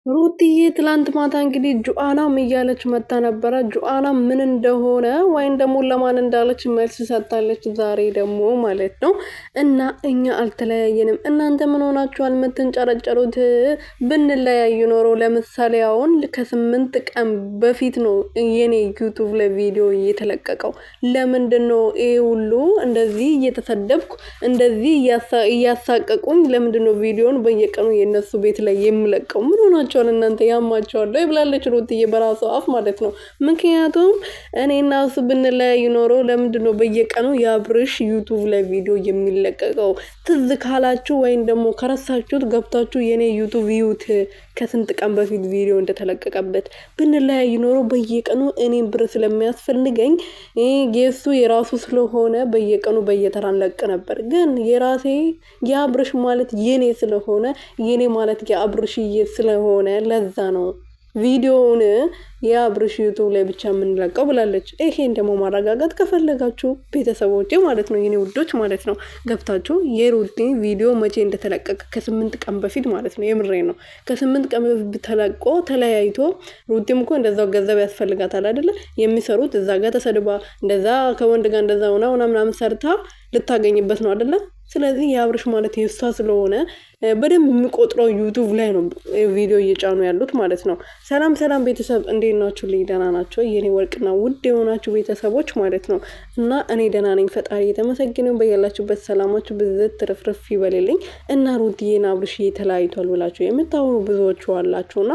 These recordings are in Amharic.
ሩትዬ ትላንት ማታ እንግዲህ ጁአናም እያለች መታ ነበረ። ጁአና ምን እንደሆነ ወይም ደግሞ ለማን እንዳለች መልስ ሰጥታለች። ዛሬ ደግሞ ማለት ነው። እና እኛ አልተለያየንም፣ እናንተ ምን ሆናችኋል የምትንጨረጨሩት? ብንለያዩ ኖሮ ለምሳሌ አሁን ከ8 ቀን በፊት ነው የኔ ዩቱብ ላይ ቪዲዮ እየተለቀቀው። ለምንድን ነው ይሄ ሁሉ እንደዚህ እየተሰደብኩ እንደዚህ እያሳቀቁኝ? ለምንድን ነው ቪዲዮን በየቀኑ የነሱ ቤት ላይ የምለቀው? ምን ሆናችሁ እናንተ? ያማቸዋል ብላለች ሩትዬ በራሷ አፍ ማለት ነው። ምክንያቱም እኔና እሱ ብንለያይ ኖሮ ለምንድነው በየቀኑ የአብርሽ ዩቱብ ላይ ቪዲዮ የሚለቀቀው? ትዝ ካላችሁ ወይም ደግሞ ከረሳችሁት ገብታችሁ የኔ ዩቱብ ዩት ከስንት ቀን በፊት ቪዲዮ እንደተለቀቀበት። ብንለያይ ኖሮ በየቀኑ እኔም ብር ስለሚያስፈልገኝ የሱ የራሱ ስለሆነ በየቀኑ በየተራ እንለቅ ነበር። ግን የራሴ የአብርሽ ማለት የኔ ስለሆነ የኔ ማለት የአብርሽዬ ስለሆነ ለዛ ነው ቪዲዮውን የአብርሽ ዩቱብ ላይ ብቻ የምንለቀው ብላለች። ይሄን ደግሞ ማረጋጋጥ ከፈለጋችሁ ቤተሰቦቼ ማለት ነው፣ የኔ ውዶች ማለት ነው፣ ገብታችሁ የሩቲ ቪዲዮ መቼ እንደተለቀቀ ከ8 ቀን በፊት ማለት ነው፣ የምሬ ነው፣ ከ8 ቀን በፊት ተለቆ ተለያይቶ፣ ሩቲም እኮ እንደዛው ገንዘብ ያስፈልጋታል አይደለ? የሚሰሩት እዛ ጋር ተሰድባ እንደዛ ከወንድ ጋር እንደዛ ሆና ምናምን ሰርታ ልታገኝበት ነው አይደለ? ስለዚህ የአብርሽ ማለት የሷ ስለሆነ በደንብ የሚቆጥረው ዩቱብ ላይ ነው ቪዲዮ እየጫኑ ያሉት ማለት ነው። ሰላም ሰላም ቤተሰብ እንዴት ናችሁ? ልይ ደህና ናቸው የኔ ወርቅና ውድ የሆናችሁ ቤተሰቦች ማለት ነው። እና እኔ ደህና ነኝ፣ ፈጣሪ የተመሰገነው። በያላችሁበት ሰላማችሁ ብዝት ትርፍርፍ ይበልልኝ። እና ሩትዬና አብርሽዬ ተለያይቷል ብላችሁ የምታወሩ ብዙዎቹ አላችሁ። እና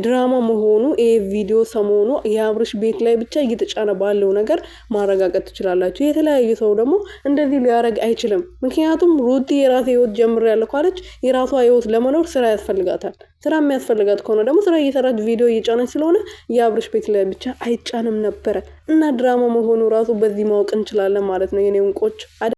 ድራማ መሆኑ ይሄ ቪዲዮ ሰሞኑ የአብርሽ ቤት ላይ ብቻ እየተጫነ ባለው ነገር ማረጋገጥ ትችላላችሁ። የተለያዩ ሰው ደግሞ እንደዚህ ሊያደርግ አይችልም። ምክንያቱም ሩቲ የራሴ ህይወት ጀምሬያለሁ ካለች የራሷ ህይወት ለመኖር ስራ ያስፈልጋታል። ስራ የሚያስፈልጋት ከሆነ ደግሞ ስራ እየሰራች ቪዲዮ እየጫነች ስለሆነ የአብርሽ ቤት ላይ ብቻ አይጫንም ነበረ። እና ድራማ መሆኑ ራሱ በዚህ ማወቅ እንችላለን ማለት ነው የኔ እንቆች።